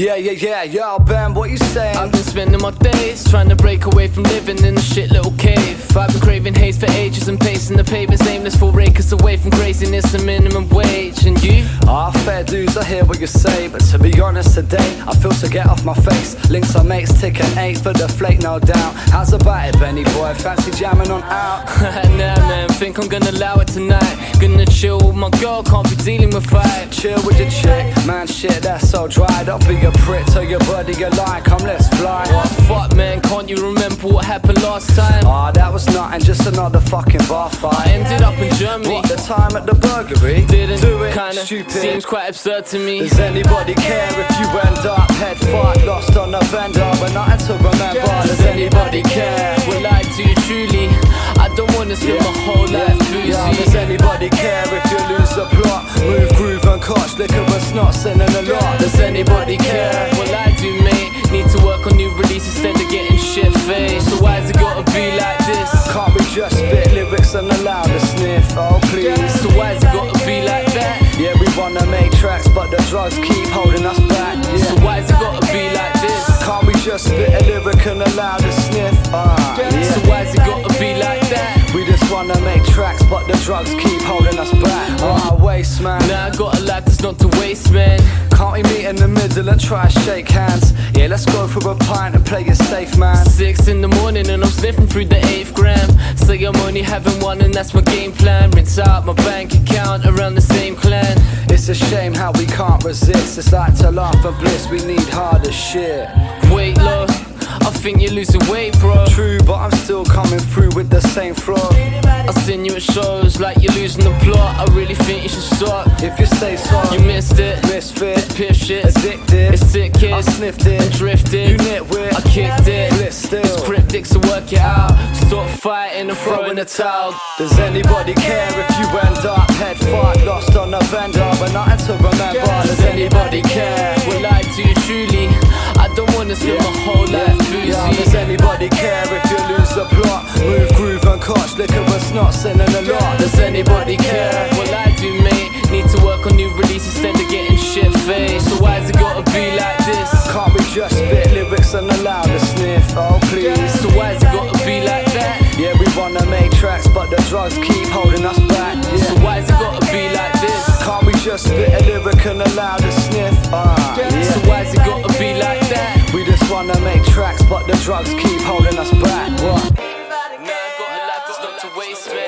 Yo, Ben, what you saying? I've been spending my days trying to break away from living in a shit little cave. I've been craving haze for ages and pacing the pavements, aimless for acres away from craziness and minimum wage. And you? Fair dues, I hear what you say, but to be honest today, I feel to get off my face. Links on mates, ticket 8 for the flake, no doubt. How's about it, Benny boy? Fancy jamming on out? Nah man, think I'm gonna allow it tonight. Gonna chill with my girl, can't be dealing with fight. Chill with your chick, man shit, that's so dry. Don't be a prick, tell your buddy you like, come let's fly. Oh fuck man, can't you remember what happened last time? That was nothing, just another fucking bar fight. I ended up in Germany. What, the time at the burglary? Didn't do it, kinda stupid. Seems quite absurd to me. Does anybody care if you end up head fucked, lost on a bender, but nothing to remember? Does anybody care? Well I do truly, I don't wanna spend my whole life boozy. Does anybody care if you lose the plot? Move, groove and coach, liquor and snot, sinning a lot. Does anybody care? Well I do mate, need to work on new releases instead of getting shit faced. So why's it gotta be like this? Can't we just spit lyrics and allow the sniff? Oh please. So why's it gotta be like that? Yeah, we wanna make tracks, but the drugs keep holding us back. So why's it gotta be like this? Can't we just spit a lyric and allow the sniff? So why's it gotta be like that? We just wanna make tracks, but the drugs keep holding us back. Waste man. Now I got a life that's not to waste, man. Can't we meet in the middle and try to shake hands? Yeah, let's go for a pint and play it safe, man. 6 in the morning and I'm sniffing through the 8th gram. Say I'm only having one and that's my game plan. Rinse out my bank account around the same clan. It's a shame how we can't resist. It's like to laugh and bliss, we need harder shit. Wait, look, I think you're losing weight, bro. True, but I'm still coming through with the same flow. I've seen you at shows like you're losing the plot. I really think you should stop. If you say so, you missed it. Misfit, it's piff shit, addicted, it's sick kids. I sniffed it and drifted. You nitwit, I kicked it. Bliss still. It's cryptic, so work it out. Stop fighting and throwing the towel. Does anybody care if you end up head fucked, lost on a bender, but nothing to remember? Does anybody care? Well I do truly, I don't wanna spend my whole life boozy. Does anybody care if you lose the plot? Move, groove and coach, liquor and snot, sinning a lot. Does anybody care? Well I do mate, need to work on new releases instead of getting shit faced. So why's it gotta be like this? Can't we just spit lyrics and allow the sniff? Oh please. So why's it gotta be like that? Yeah, we wanna make tracks, but the drugs keep holding us back. So why's it gotta be like this? Can't we just spit a lyric and allow the sniff? So why's it gotta be like that? We just wanna make tracks, but the drugs keep holding us back. What? Now I got a life that's not to waste, man.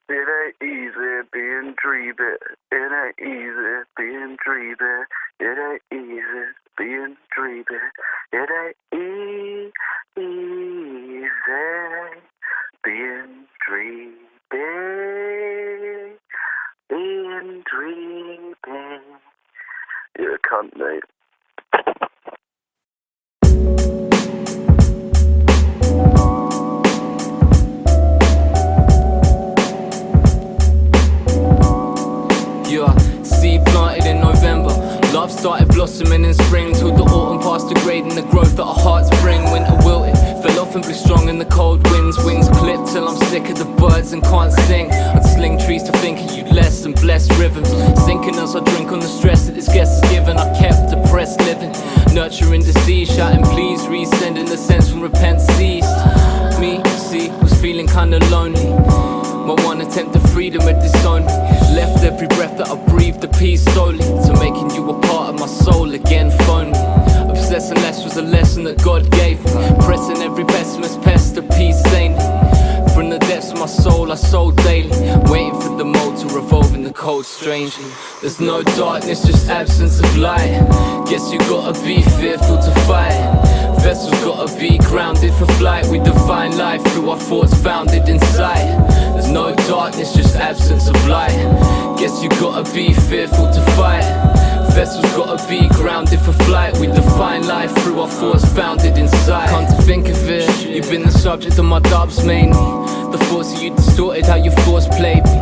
It ain't easy being dreamy. It ain't easy being dreamy. It ain't easy being dreamy. It ain't easy being dreamy. Being dreamy. You're a cunt, mate. Seed planted in November, love started blossoming in spring, till the autumn passed degrading the growth that our hearts bring. Winter wilted, fell off and blew strong in the cold winds. Wings clipped till I'm sick of the birds and can't sing. I'd sling trees to think of you less and bless rhythms, sinking as I drink on the stress that this guest has given. I kept depressed living, nurturing disease, shouting please, resending the sense from repent ceased. Me, see, was feeling kinda lonely. My one attempt at freedom had disowned me. Left every breath that I breathed a piece solely to making you a part of my soul again. Phone me. Obsessing less was a lesson that God gave me. Pressing every pessimist pest a piece sanely. From the depths of my soul I sold daily, waiting for the mold to revolve in the cold strangely. There's no darkness, just absence of light. Guess you gotta be fearful to fight. Vessels gotta be grounded for flight. We define life through our thoughts founded in sight. There's no darkness, just absence of light. Guess you gotta be fearful to fight. Vessels gotta be grounded for flight. We define life through our thoughts founded in sight. Come to think of it, you've been the subject of my dubs mainly. The thoughts of you distorted how your thoughts played me.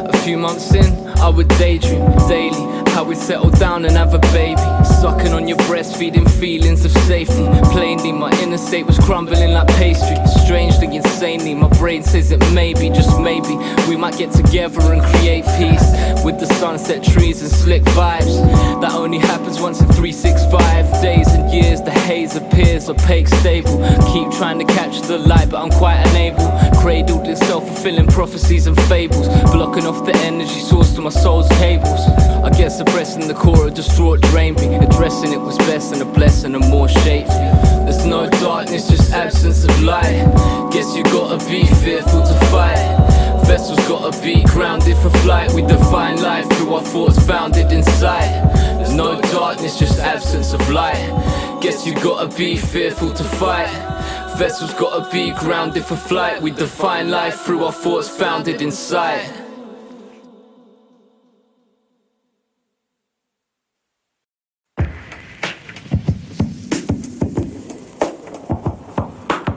A few months in, I would daydream daily how we'd settle down and have a baby. sucking on your breast, feeding feelings of safety. Plainly, my inner state was crumbling like pastry. Strangely, insanely, my brain says that maybe, just maybe, we might get together and create peace with the sunset trees and slick vibes. That only happens once in 365 days and years. The haze appears opaque, stable. Keep trying to catch the light, but I'm quite unable. Cradled in self-fulfilling prophecies and fables, blocking off the energy source to my soul's cables. I guess suppressing the core of distraught drained me. Addressing it was best, and a blessing and more shaped me. There's no darkness, just absence of light. Guess you gotta be fearful to fight. Vessels gotta be grounded for flight. We define life through our thoughts founded inside. There's no darkness, just absence of light. Guess you gotta be fearful to fight. Vessels gotta be grounded for flight. We define life through our thoughts founded inside.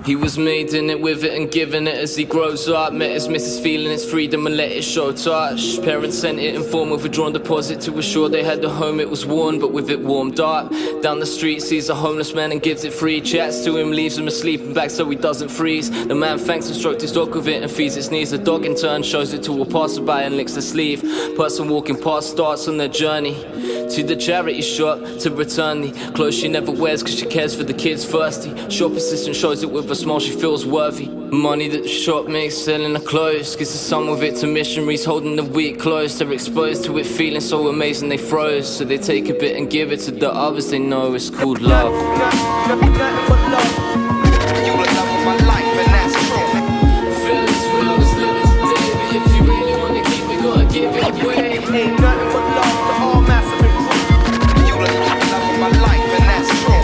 He was made in it, with it and giving it as he grows up. Met his missus feeling his freedom and let it show touch. Parents sent it in form of withdrawn deposit to assure they had the home it was worn, but with it warmed up. Down the street sees a homeless man and gives it free. Chats to him, leaves him asleep and back so he doesn't freeze. The man thanks and stroked his dog with it and feeds its knees. The dog in turn shows it to a passerby and licks the sleeve. Person walking past starts on their journey to the charity shop to return the clothes she never wears cause she cares for the kids thirsty. Shop assistant shows it with a smile she feels worthy. Money that the shop makes selling the clothes gives the some of it to missionaries holding the weak close. They're exposed to it feeling so amazing they froze, so they take a bit and give it to the others they know. It's called love. You the love of my life and that's true. Feel it's real, it's living today, but if you really wanna keep it, gotta give it away. Ain't nothing but love to all massive and crew. You the love of my life and that's true.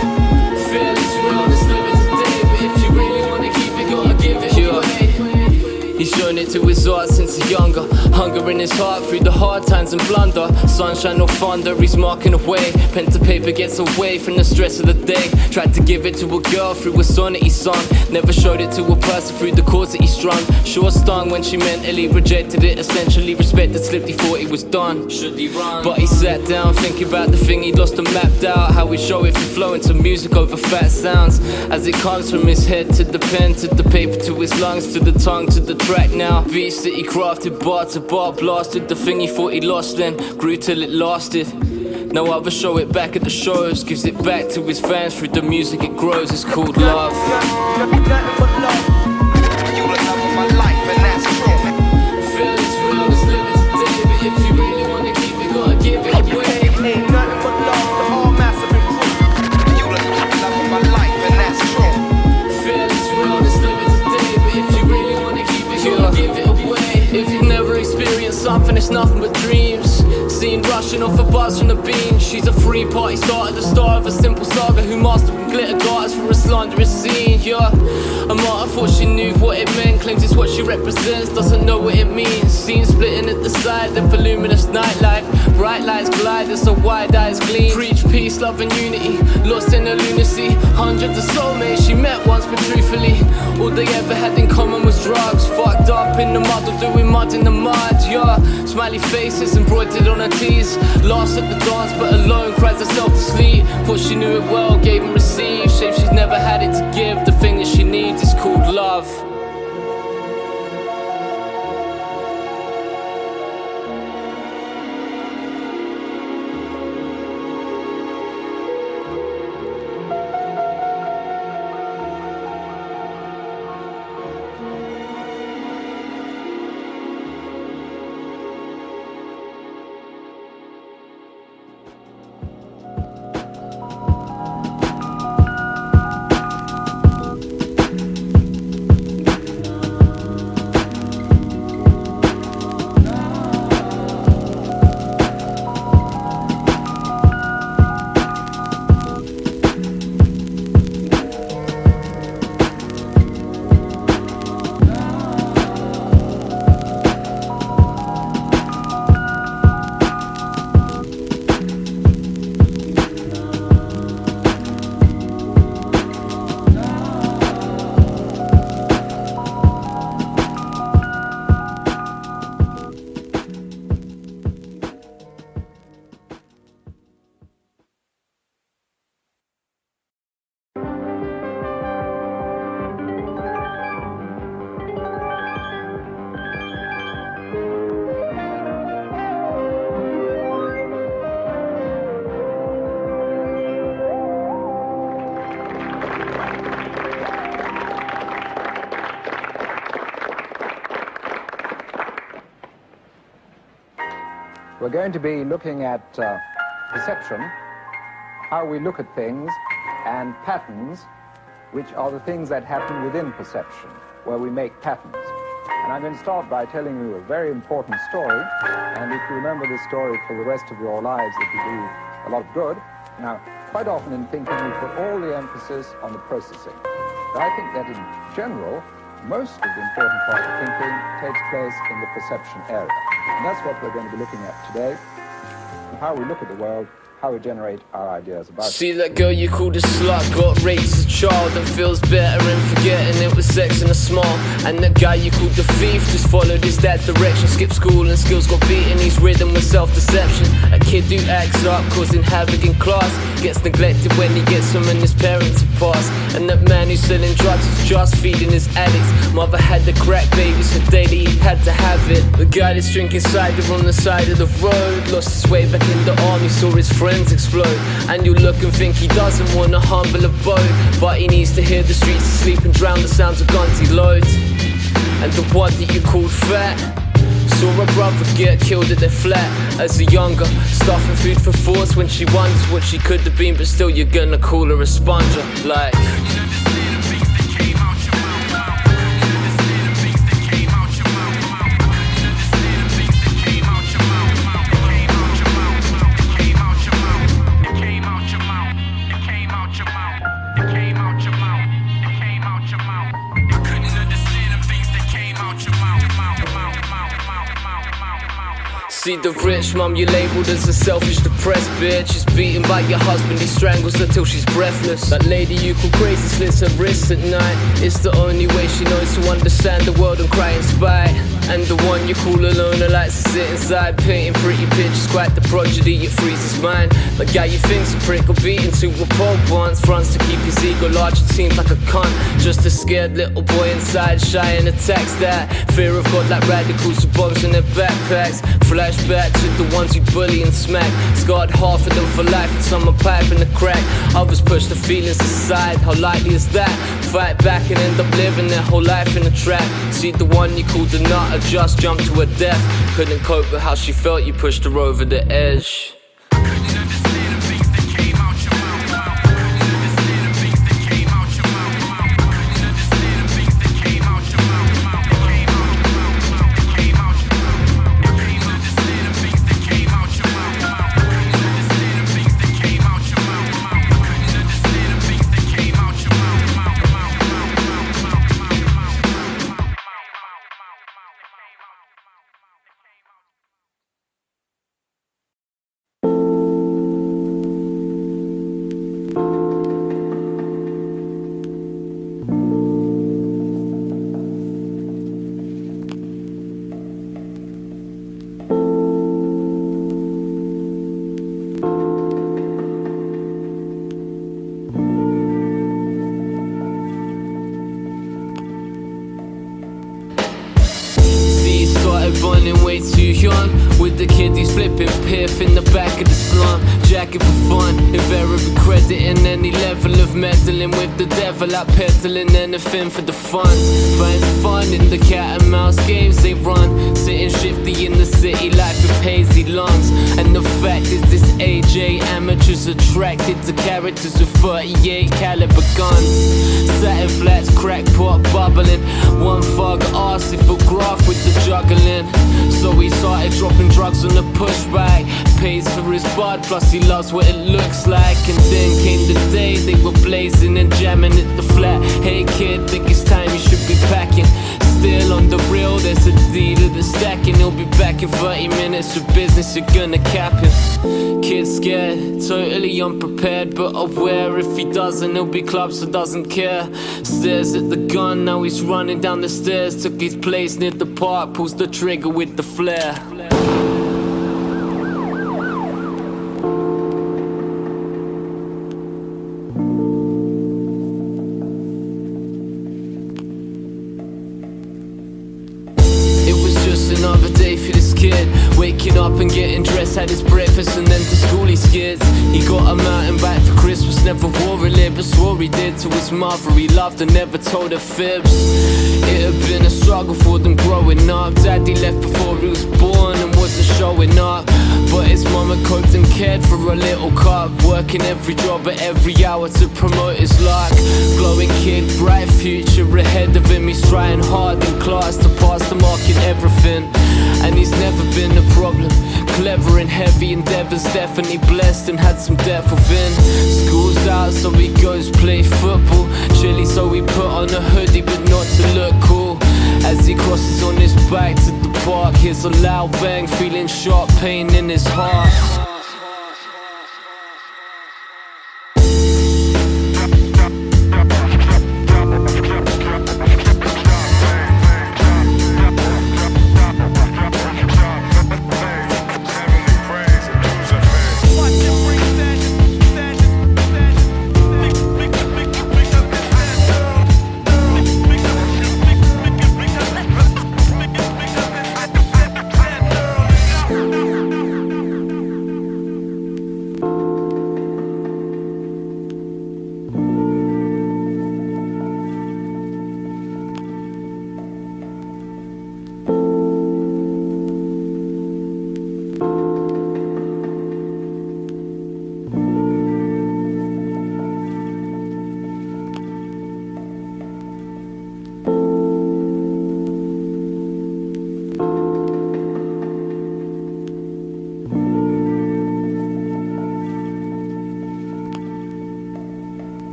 Feel it's real, it's living today, but if you really wanna keep it, gotta give it away. He's shown it to his art since he's younger. Hunger in his heart through the hard times and blunder. Sunshine or thunder, he's marking away. Pen to paper gets away from the stress of the day. Tried to give it to a girl through a sonnet he sung. Never showed it to a person through the chords that he strung. Sure stung when she mentally rejected it. Essentially respected, slipped, he thought he was done. Should he run? But he sat down thinking about the thing he'd lost and mapped out. How we show it through flowing to music over fat sounds. As it comes from his head to the pen, to the paper, to his lungs, to the tongue, to the track now. Beats that he crafted, bar to bar, blasted. The thing he thought he lost then grew till it lasted. Now others show it back at the shows, gives it back to his fans through the music it grows. It's called love. Nothing but love. You the love of my life and that's true. Feel it's real, it's living today, but if you really wanna keep it, gotta give it away. Ain't nothing but love to all massive and crew. You the love of my life and that's true. Feel it's real, it's living today, but if you really wanna keep it, gotta give it away. If you've never experienced something, it's nothing but dreams. Seen rushing off a buzz from the bean. She's a free party starter, the star of a simple saga who mastered glitter darts for a slanderous scene. Yeah, a martyr thought she knew what it meant. Claims it's what she represents, doesn't know what it means. Seen splitting at the side, then voluminous nightlife. Bright lights glide as the wide eyes gleam. Preach peace, love and unity, lost in her lunacy. Hundreds of soulmates she met once, but truthfully all they ever had in common was drugs. Fucked up in the muddle, doing mud in the mud. Yeah, smiley faces embroidered on her tees. Laughs at the dance but alone, cries herself to sleep. Thought she knew it well, gave and received. Shame she's never had it to give. The thing that she needs is called love. We're going to be looking at perception, how we look at things, and patterns, which are the things that happen within perception, where we make patterns. And I'm going to start by telling you a very important story, and if you remember this story for the rest of your lives, it will do a lot of good. Now, quite often in thinking, we put all the emphasis on the processing. But I think that in general, most of the important part of thinking takes place in the perception area. And that's what we're going to be looking at today, how we look at the world, how we generate our ideas about it. See that girl you called a slut, got raped as a child and feels better in forgetting it was sex in a small. And that guy you called the thief just followed his dad's direction, skipped school and skills got beaten, he's ridden with self-deception. A kid who acts up, causing havoc in class, gets neglected when he gets home and his parents are passed. And that man who's selling drugs is just feeding his addicts. Mother had the crack baby, so daily he had to have it. The guy that's drinking cider on the side of the road lost his way back in the army, saw his friends explode. And you look and think he doesn't want a humble abode, but he needs to hear the streets asleep and drown the sounds of guns he loads. And the one that you called fat saw her brother get killed at their flat as a younger, stuffing food for thoughts when she wonders what she could have been, but still you're gonna call her a sponger. Like see the rich mum you labelled as a selfish, depressed bitch. She's beaten by your husband, he strangles her till she's breathless. That lady you call crazy slits her wrists at night. It's the only way she knows to understand the world and cry in spite. And the one you call a loner likes to sit inside, painting pretty pictures, quite the prodigy, it frees his mind. The guy you think's a prick or beaten to a pole once, fronts to keep his ego large, it seems like a cunt. Just a scared little boy inside, shy and attacks that fear of God like radicals with bombs in their backpacks. Flashback to the ones you bully and smack, scarred half of them for life and some are pipe in the crack. Others push the feelings aside, how likely is that? Fight back and end up living their whole life in a trap. See the one you called the nutter just jumped to her death, couldn't cope with how she felt, you pushed her over the edge. Running way too young, with the kid who's flipping piff in the back of the slum, jacking for fun, invariably crediting any level of meddling with the devil, out peddling anything for the funds. Finds fun in the cat and mouse games they run, sitting shifty in the city life with hazy lungs. And the fact is this AJ amateurs attracted to characters with 38 caliber guns, satin flats, crackpot bubbling, one thug asked if a graph with the juggling. So he started dropping drugs on the pushback, pays for his bud, plus he loves what it looks like. And then came the day they were blazing and jamming at the flat. Hey kid, think it's time you should be packing. Still on the real, there's a dealer that's stacking. He'll be back in 30 minutes with business, you're gonna cap him. Kid scared, totally unprepared, but aware if he doesn't, he'll be clubbed so doesn't care. Stares at the gun, now he's running down the stairs. Took his place near the park, pulls the trigger with the flare. Another day for this kid, waking up and getting dressed, had his breakfast and then to school he skids. He got a mountain bike for Christmas, never wore a lid, but swore he did to his mother. He loved her, never told her fibs. It had been a struggle for them growing up. Daddy left before he was born and wasn't showing up, but his mama coped and cared for a little cup, working every job at every hour to promote his luck. Glowing kid, bright future ahead of him. He's trying hard in class to pass the mark in everything, and he's never been a problem. Clever and heavy endeavors, definitely blessed and had some depth within. School's out, so he goes play football. Chilly, so he put on a hoodie, but not to look cool. As he crosses on his back to the park, hears a loud bang, feeling sharp pain in his heart.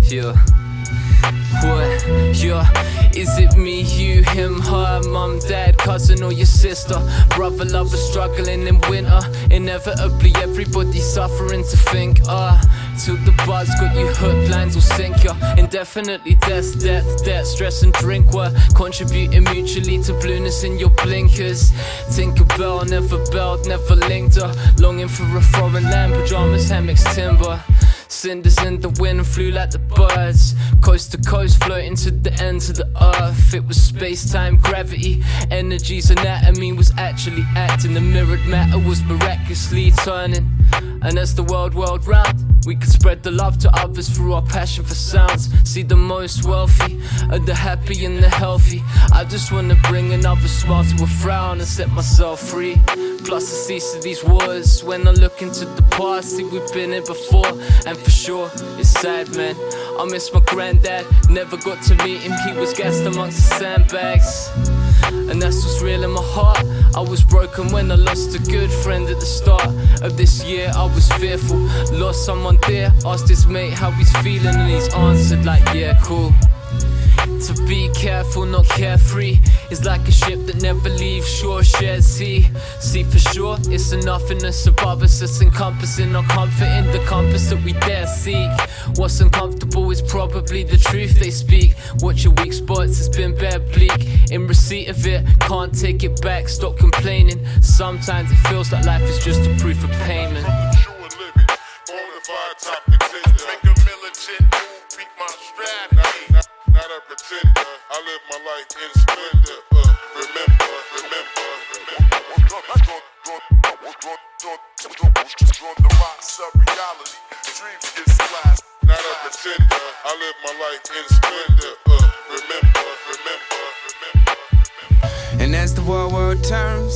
Yeah. What? Yeah. Is it me, you, him, her, mum, dad, cousin or your sister? Brother, lover, struggling in winter. Inevitably everybody's suffering to think, till the buzz got you hooked, lines will sink ya. Indefinitely death, debt, stress and drink were contributing mutually to blueness in your blinkers. Tinkerbell, never belled, never linked her. Longing for a foreign land, pajamas, hammocks, timber. Cinders in the wind flew like the birds, coast to coast, floating to the ends of the earth. It was space-time, gravity, energy's anatomy was actually acting. The mirrored matter was miraculously turning. And as the world whirled round, we could spread the love to others through our passion for sounds. See the most wealthy, and the happy and the healthy. I just wanna bring another smile to a frown and set myself free. Plus the cease of these wars. When I look into the past, see we've been here before. And for sure, it's sad, man. I miss my granddad, never got to meet him. He was gassed amongst the sandbags, and that's what's real in my heart. I was broken when I lost a good friend at the start of this year. I was fearful, lost someone dear. Asked his mate how he's feeling and he's answered like, yeah, cool. To be careful, not carefree, is like a ship that never leaves shore, shared sea. See for sure, it's the nothingness above us that's encompassing our comfort in the compass that we dare seek. What's uncomfortable is probably the truth they speak. Watch your weak spots, it's been bare bleak. In receipt of it, can't take it back, stop complaining. Sometimes it feels like life is just a proof of payment. Not a pretender, I live my life in splendor. Remember. The rocks of reality, dreams get splashed. Not a pretender, I live my life in splendor. Remember. And as the world turns,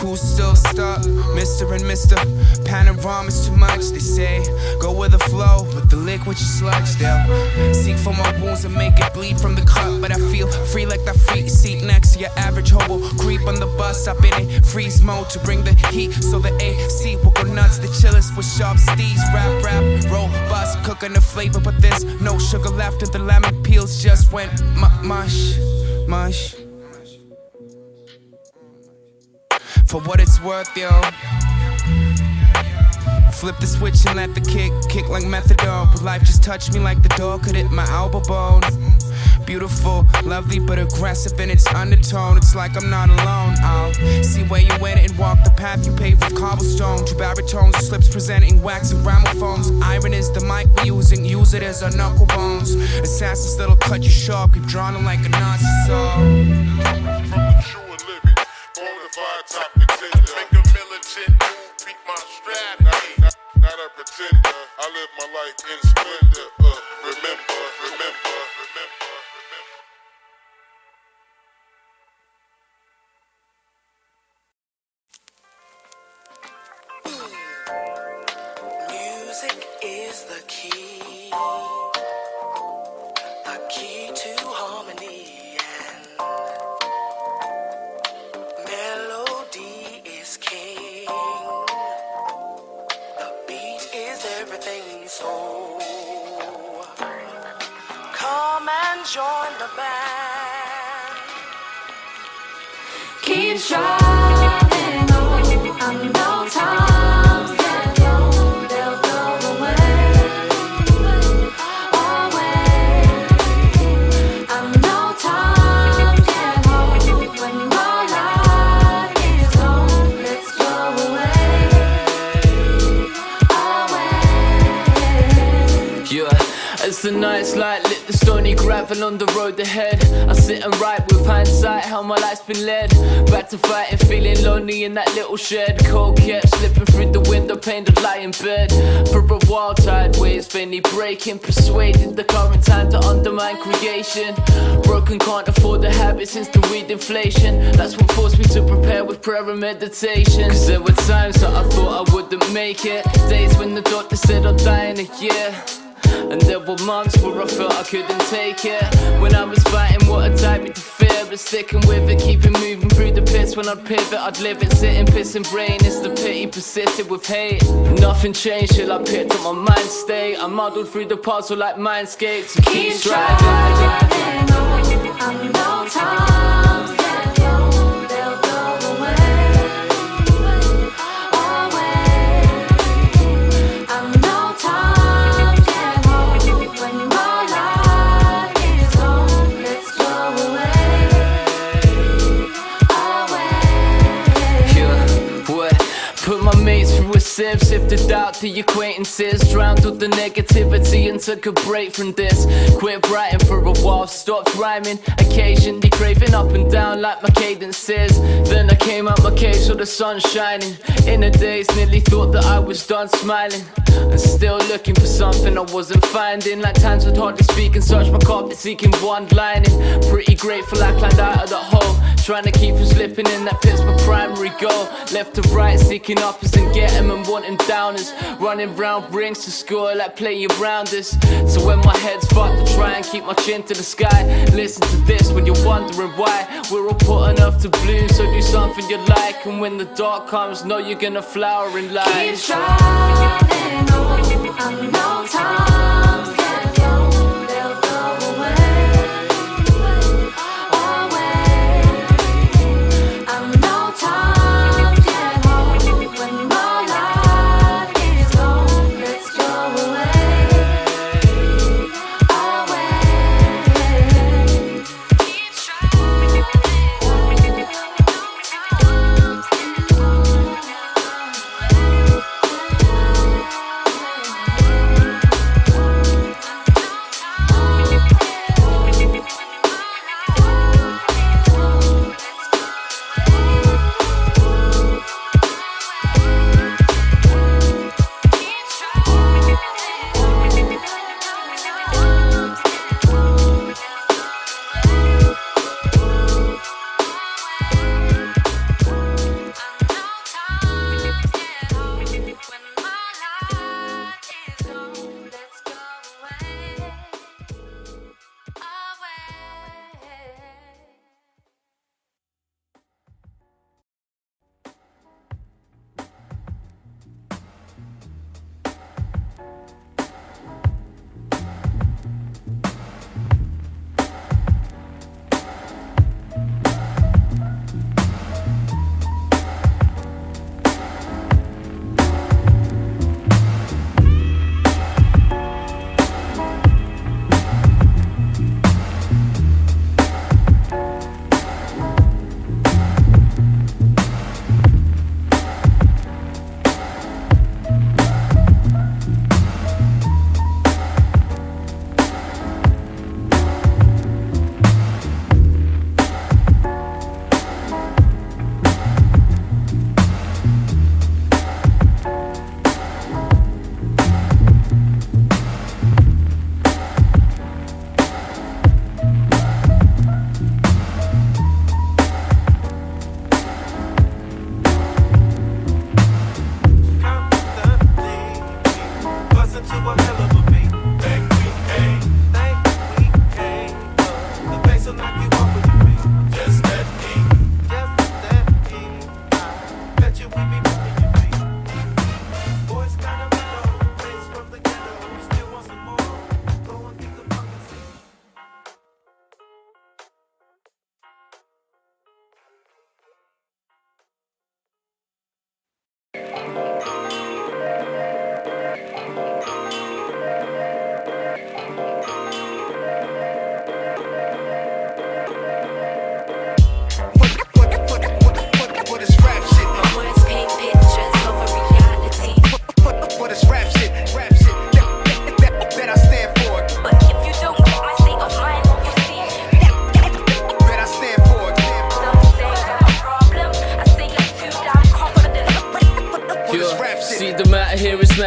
who's still stuck? Mr. and Mr. Panorama's too much, they say. Go with the flow, with the liquid you sludge. They'll seek for my wounds and make it bleed from the cup. But I feel free like that free seat next to your average hobo. Creep on the bus, up in it, freeze mode to bring the heat. So the AC will go nuts, the chillest with sharp steez. Rap, robust, cooking the flavor. But there's no sugar left and the lemon peels just went mush. For what it's worth, yo. Flip the switch and let the kick like methadone. But life just touched me like the door could hit my elbow bone. Beautiful, lovely, but aggressive in its undertone. It's like I'm not alone. I'll see where you went and walk the path you paved with cobblestone. Two baritones, slips presenting wax and gramophones. Iron is the mic we're using, use it as our knuckle bones. Assassins that'll cut you sharp, keep drawing them like a Nazi saw. From the true and living, bonafide top contender. Make a militant move, beat my strap. Not a pretender, I live my life in splendor. Remember, remember, remember. Music is the key to harmony, and melody is king. The beat is everything, so come and join the band. Keep striving on, I know times get low, they'll go away. I know times get hard when my life is gone. Let's go away. Yeah, as the night's light lit the stony gravel on the road ahead, I sit and write with hindsight how my life's been led. Back to fighting, feeling lonely in that little shed. Cold kept slipping through the window pane to lie in bed. For a while, tide waves faintly breaking, persuaded the current time to undermine creation. Broken, can't afford the habit since the weed inflation. That's what forced me to prepare with prayer and meditation. Cause there were times that I thought I wouldn't make it, days when the doctor said I'd die in a year. And there were months where I felt I couldn't take it, when I was fighting what had tied me to fear. But sticking with it, keeping moving through the pits. When I'd pivot, I'd live it, sitting, pissing brain. It's the pity persisted with hate. Nothing changed till I picked up my mind state. I muddled through the puzzle like Mindscape to keep striving. I know times get low, they'll go away. I know times get hard when my life is gone. Let's go away. Yeah, what? Put my mates through a sieve, sifted out the acquaintances, drowned all the negativity and took a break from this. Quit writing for a while, stopped rhyming, occasionally craving up and down like my cadences. Then I came out my cave, saw the sun shining. In a daze, nearly thought that I was done smiling, and still looking for something I wasn't finding. Like times I'd hardly speak and search my carpet seeking one-lining. Pretty grateful I climbed out of the hole, trying to keep from slipping in that pit's my primary goal. Left to right, seeking uppers and getting and wanting downers, running round rings to score like playing rounders. So when my head's fucked, I try and keep my chin to the sky. Listen to this when you're wondering why we're all put on earth to bloom, so do something you like. And when the dark comes, know you're gonna flower in life. Keep striving on, I know times get low, they'll go away. I know times get hard when my life is gone. Let's go away. Keep striving on, I know times get hard.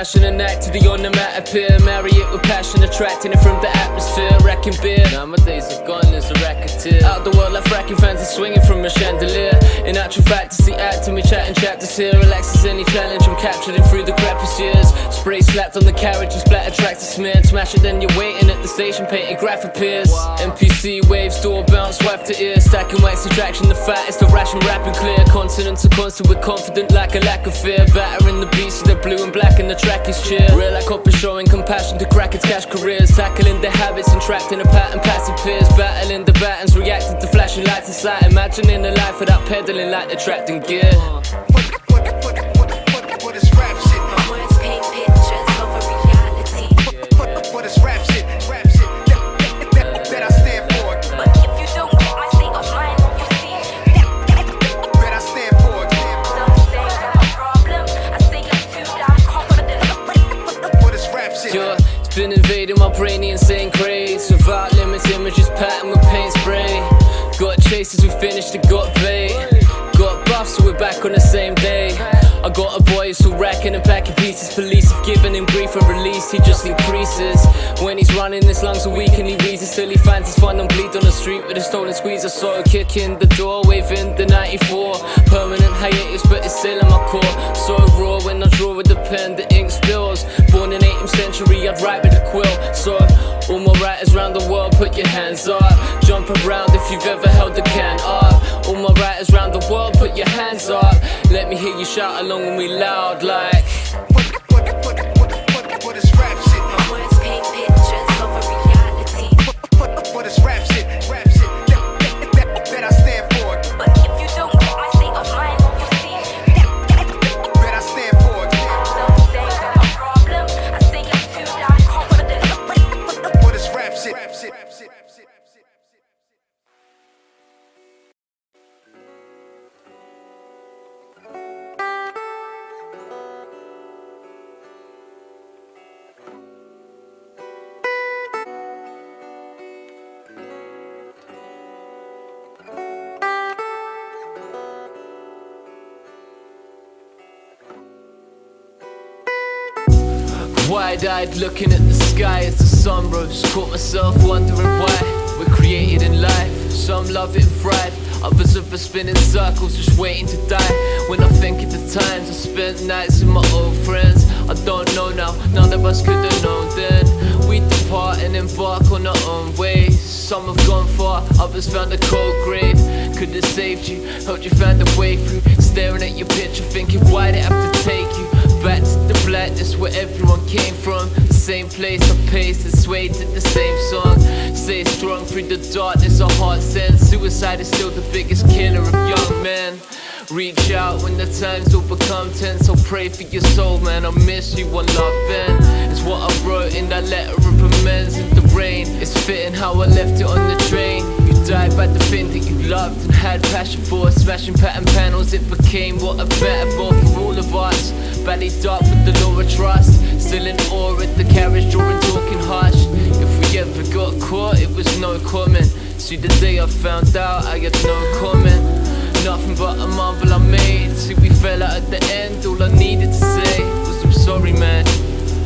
smashing an act to the onomatopoeia. Marry it with passion, attracting it from the atmosphere. Racking beer, now my days are gone as a racketeer. Out the world like fracking fans are swinging from a chandelier. In actual fact, it's the act and we chatting chapters here. Relaxes any challenge, I'm capturing through the crappiest years. Spray slapped on the carriage and splatter tracks are smeared. Smash it, then you're waiting at the station, painted graph appears. NPC waves, door bounce, wipe to ear. Stacking wax attraction, the fat is the ration, rapping clear. Consonants are constant, we're confident like a lack of fear. Battering the beats, so they're blue and black and the track is cheer. Real like copper showing compassion to crack its cash careers. Tackling their habits and trapped in a pattern, passive peers. Battling the battens, reacting to flashing lights in sight. Imagining a life without pedaling like they're trapped in gear. What is rap shit? My words paint pictures of a reality. What is rap shit? Rap shit that I stand for. But if you don't get my state of mind, you see That I stand for. Some say I'm a problem, I say I'm too damn confident. What is rap shit? Yeah, it's been invading my brain, the insane craze. Without limits, images patterned with paint spray. Got chases, we finished, it got bait. Got buffs, so we're back on the same day. I got a boy who's still racking and packing pieces. Police have given him grief and release, he just increases. When he's running, his lungs are weak and he wheezes. Still he finds his fun and bleed on the street with a stolen squeeze. I saw a kick in the door, waving the 94. Permanent hiatus, but it's still in my core. So raw when I draw with the pen, the ink spills. Born in 18th century, I'd write with a quill. So all my writers around the world, put your hands up. Jump around if you've ever held a can up. All my writers around the world, put your hands up. Let me hear you shout along when we loud like. What is rap shit? My words paint pictures of a reality. What is rap shit? Rap shit that I stand for. But if you don't get my state of mind, you see That I stand for. Some say I'm a problem, I say I'm too damn confident. What is rap shit? Rap shit. Wide-eyed looking at the sky as the sun rose. Caught myself wondering why we're created in life. Some love it and thrive, others of us spin in circles just waiting to die. When I think of the times I spent nights with my old friends, I don't know now, none of us could have known then. We depart and embark on our own ways. Some have gone far, others found a cold grave. Could have saved you, helped you find a way through. Staring at your picture thinking why'd it have to take you back to the blackness where everyone came from. The same place I paced and swayed to the same song. Stay strong through the darkness, our heart sends. Suicide is still the biggest killer of young men. Reach out when the times will become tense. I'll pray for your soul, man, I miss you, one love, Ben. It's what I wrote in that letter of amends in the rain. It's fitting how I left it on the train. You died by the thing that you loved and had passion for. Smashing pattern panels, it became what a metaphor for all of us. Badly dark with the law of trust. Still in awe at the carriage drawing, talking harsh. If we ever got caught, it was no comment. See the day I found out, I had no comment. Nothing but a mumble I made. See we fell out at the end, all I needed to say was I'm sorry man,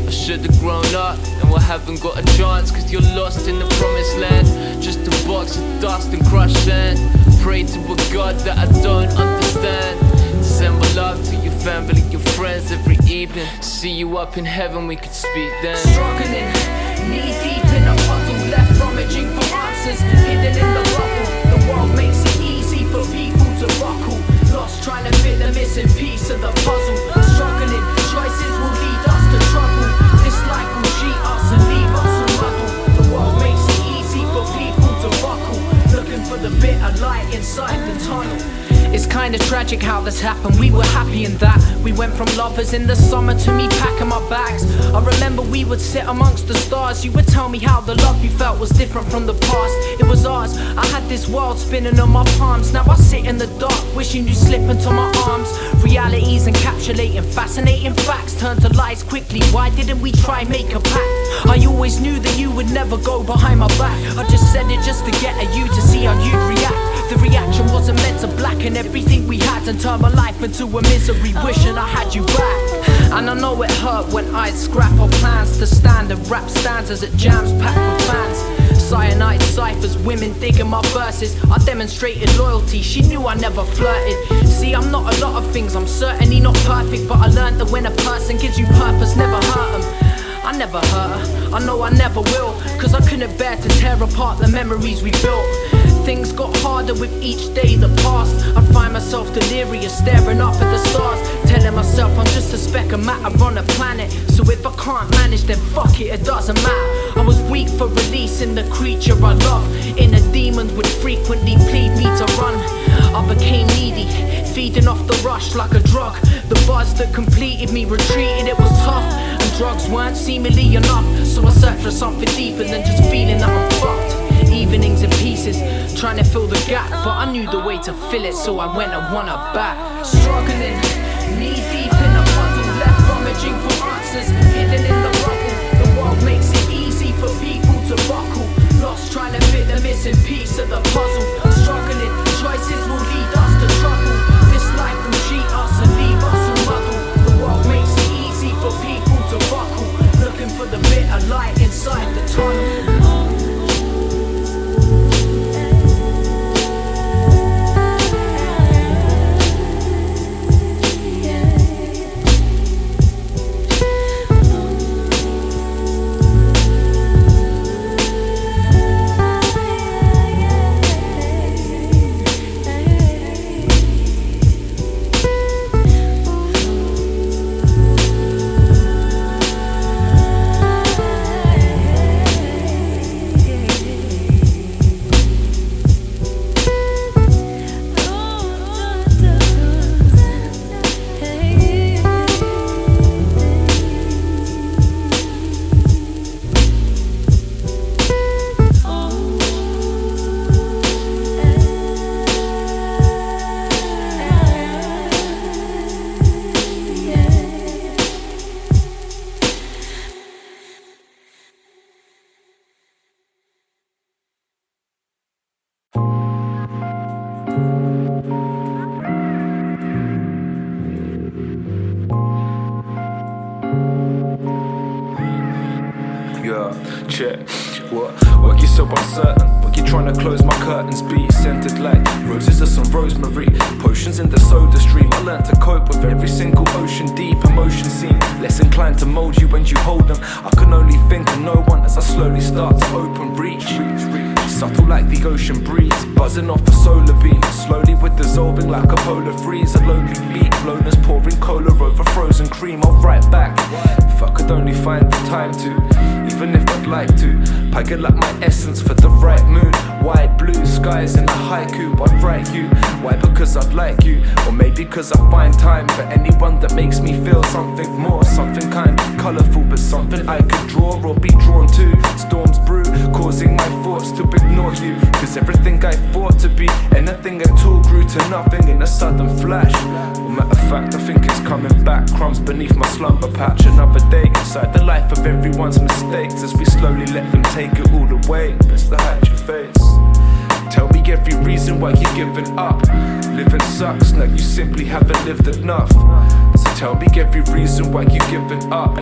I should've grown up. And I haven't got a chance cause you're lost in the promised land. Just a box of dust and crushed sand. Pray to a God that I don't understand. To send my love to your family, your friends every evening. See you up in heaven, we could speak then. Struggling, knee deep in a puddle, left rummaging for answers, hidden in the rubble. The world makes it easy for people to buckle. Lost trying to fit the missing piece of the puzzle. Struggling, choices will lead us to trouble. This life will cheat us and leave us a muddle. The world makes it easy for people to buckle, looking for the bit of light inside the tunnel. It's kinda tragic how this happened, we were happy in that. We went from lovers in the summer to me packing my bags. I remember we would sit amongst the stars. You would tell me how the love you felt was different from the past. It was ours, I had this world spinning on my palms. Now I sit in the dark, wishing you'd slip into my arms. Realities encapsulating fascinating facts turn to lies quickly, why didn't we try make a pact? I always knew that you would never go behind my back. I just said it just to get at you to see how you'd react. The reaction wasn't meant to blacken taken everything we had and turned my life into a misery, wishing I had you back. And I know it hurt when I'd scrap our plans to stand and rap stanzas at jams packed with fans. Cyanide ciphers, women digging my verses. I demonstrated loyalty, she knew I never flirted. See, I'm not a lot of things, I'm certainly not perfect, but I learned that when a person gives you purpose, never hurt them. I never hurt her, I know I never will, cause I couldn't bear to tear apart the memories we built. Things got harder with each day that passed. I find myself delirious, staring up at the stars, telling myself I'm just a speck of matter on a planet. So if I can't manage, then fuck it, it doesn't matter. I was weak for releasing the creature I love. Inner demons would frequently plead me to run. I became needy, feeding off the rush like a drug. The buzz that completed me retreated, it was tough. And drugs weren't seemingly enough, so I searched for something deeper than just feeling that I'm fucked. Evenings in pieces, trying to fill the gap, but I knew the way to fill it, so I went and won her back. Struggling, knee deep in a puddle, left rummaging for answers, hidden in the rubble. The world makes it easy for people to buckle, lost trying to fit the missing piece of the puzzle. Struggling, choices will lead us to trouble. This life will cheat us and leave us a muddle. The world makes it easy for people to buckle, looking for the bit of light inside the tunnel. Check. What you so uncertain? What you trying to close my curtains? Be scented like roses or some rosemary. Potions in the soda stream. I learned to cope with every single ocean deep emotion scene. Less inclined to mold you when you hold them. I can only think of no one as I slowly start to open reach. Subtle like the ocean breeze, buzzing off a solar beam, slowly with dissolving like a polar freeze. A lonely beat, loners pouring cola over frozen cream. I'll write back if I could only find the time to, even if I'd like to. Packet like my essence for the right mood. Wide blue skies in a haiku. I'd write you. Why? Because I'd like you, or maybe because I find time for anyone that makes me feel something more, something kind of colourful, but something I could draw or be drawn to. Storms brew, causing my thoughts to ignore you, cause everything I thought to be anything at all grew to nothing in a sudden flash. Well, matter of fact, I think it's coming back. Crumbs beneath my slumber patch. Another day inside the life of everyone's mistakes, as we slowly let them take it all away. Best to hide your face. Tell me every reason why you're giving up. Living sucks like you simply haven't lived enough. So tell me every reason why you're giving up.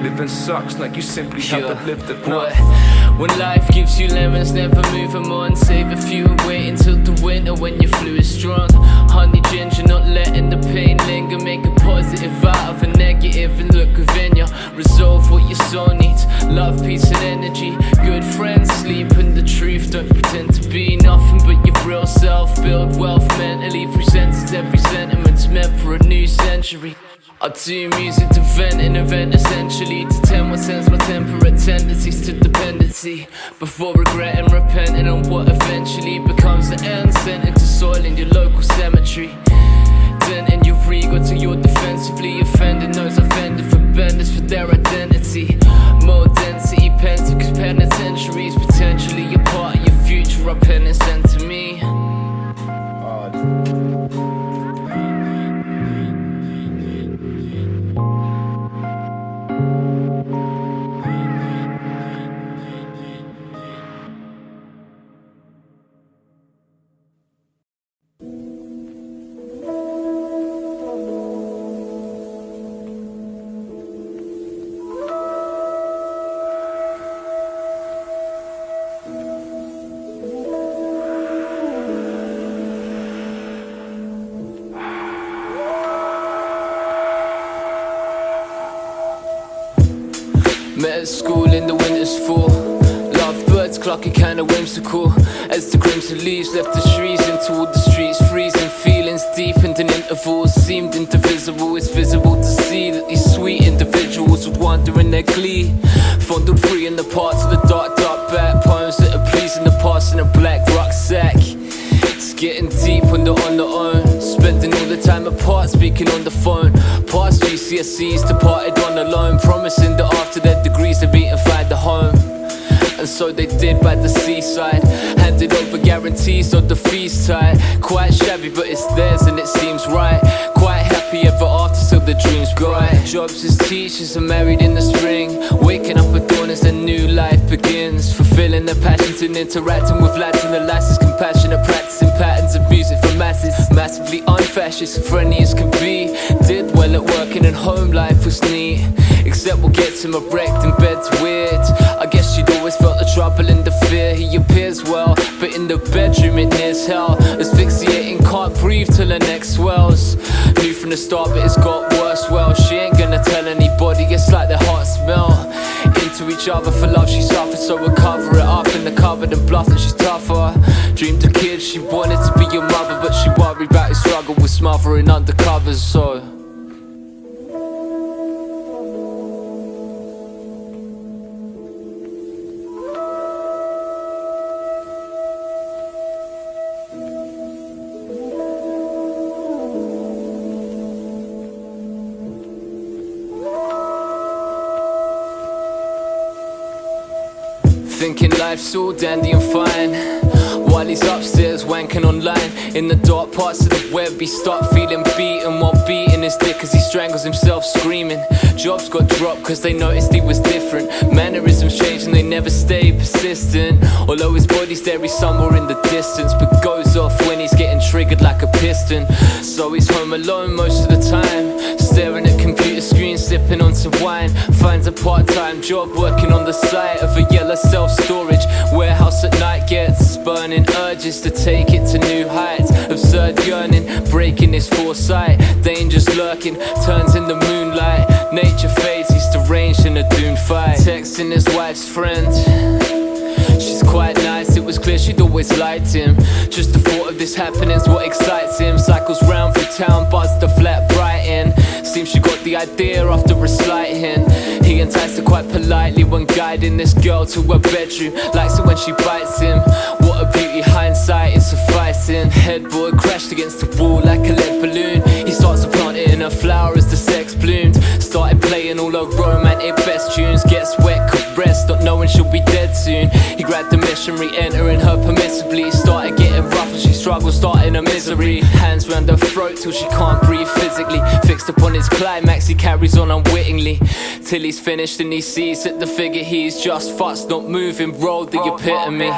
Living sucks like you simply haven't lived enough. When life gives you lemons, never move them on. Save a few and wait until the winter when your flu is strong. Honey ginger, not letting the pain linger. Make a positive out of a negative and look within ya. Resolve what your soul needs. Love, peace and energy. Good friends, sleep in the truth. Don't pretend to be nothing but your real self. Build wealth mentally. Presents every sentiment's meant for a new century. I do music to vent an event essentially. To tend what sends my temperate tendencies to dependency. Before regret and repenting on what eventually becomes the end. Sent into soil in your local cemetery. Denting your ego till you're defensively offending those offended for benders for their identity. More density, pensive cause penitentiaries potentially a part of your future. I pen and sent to me. at school in the winter's fall. Lovebirds clucking kinda whimsical as the crimson leaves left the trees into all the streets freezing. Feelings deepened in intervals seemed indivisible. It's visible to see that these sweet individuals would wander in their glee, fondled free in the parts of the dark back. Poems that are pleasing the past in a black rucksack. It's getting deep when they're on their own, spending all the time apart, speaking on the phone. Past GCSEs departed on alone, promising that after their degrees they'd meet and find a home. And so they did by the seaside, handed over guarantees so the fees tight. Quite shabby but it's theirs and it seems right. Quite happy ever after till the dreams bright. Jobs as teachers are married in the spring, waking up at dawn as their new life begins. Fulfilling their passions and interacting with lads in the licensed compassionate, practicing patterns of music for masses. Massively unfascist, friendly as can be. Did well at working and home life was neat, except what gets him erect in bed's weird. I guess she'd always felt the trouble and the fear. He appears well, but in the bedroom it nears hell. Asphyxiating, can't breathe till her neck swells. Knew from the start but it's got worse. Well, she ain't gonna tell anybody, it's like their hearts melt into each other for love. She suffered, so we'll cover it up in the cupboard and bluff that she's tougher. Dreamed of kids, she wanted to be your mother, but she worried about his struggle with smothering undercovers. So thinking life's all dandy and fine, while he's upstairs wanking online. In the dark parts of the web he start feeling beaten while beating his dick as he strangles himself screaming. Jobs got dropped cause they noticed he was different. Mannerisms changed and they never stay persistent. Although his body's there, he's somewhere in the distance, but goes off when he's getting triggered like a piston. So he's home alone most of the time, staring at computer screens, sipping on some wine. Finds a part-time job working on the site of a yellow self-storage warehouse at night. Gets burning urges to take it to new heights. Absurd yearning, breaking his foresight. Dangers lurking, turns in the moonlight. Nature fades, he's deranged in a doomed fight. Texting his wife's friend, she's quite nice, it was clear she'd always liked him. Just the thought of this happening's what excites him. Cycles round through town, buzzed the flat Brighton. Seems she got the idea after a slight hint. He enticed her quite politely when guiding this girl to her bedroom. Likes it when she bites him. What a beauty, hindsight is sufficing. Headboard crashed against the wall like a lead balloon. He starts to plant it in her flower as the sex bloomed. Started playing all her romantic best tunes. Gets wet, caressed, not knowing she'll be dead soon. He grabbed the missionary, entering her permissibly. Started getting rough as she struggled, starting her misery. Hands round her throat till she can't breathe physically. Fixed upon his climax, he carries on unwittingly till he's finished and he sees that the figure he's just fussed, not moving, rolled the epitome.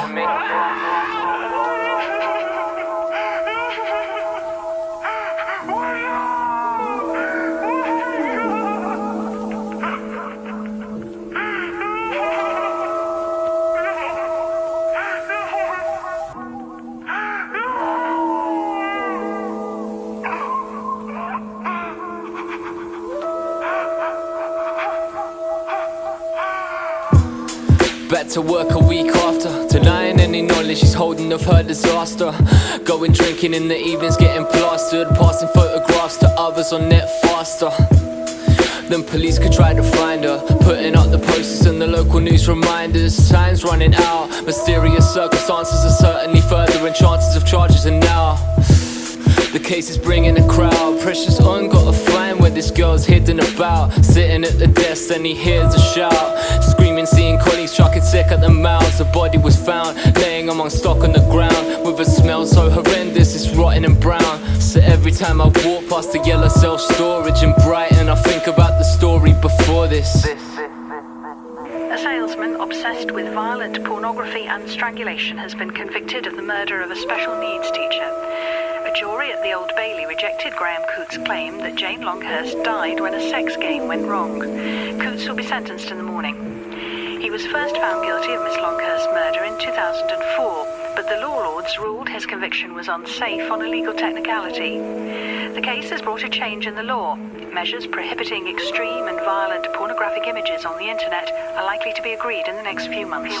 Back to work a week after, denying any knowledge he's holding of her disaster. Going drinking in the evenings, getting plastered, passing photographs to others on net faster than police could try to find her. Putting up the posters and the local news reminders. Time's running out, mysterious circumstances are certainly furthering chances of charges. And now the case is bringing a crowd. Pressure's on, gotta find where this girl's hidden about. Sitting at the desk and he hears a shout, screaming, seeing colleagues chucking sick at the mouths. The body was found laying among stock on the ground, with a smell so horrendous it's rotten and brown. So every time I walk past the yellow self-storage in Brighton, I think about the story before this. A salesman obsessed with violent pornography and strangulation has been convicted of the murder of a special needs teacher. A jury at the Old Bailey rejected Graham Coote's claim that Jane Longhurst died when a sex game went wrong. Cootes will be sentenced in the morning. He was first found guilty of Miss Longhurst's murder in 2004, but the law lords ruled his Grahams' conviction was unsafe on a legal technicality. The case has brought a change in the law. Measures prohibiting extreme and violent pornographic images on the internet are likely to be agreed in the next few months.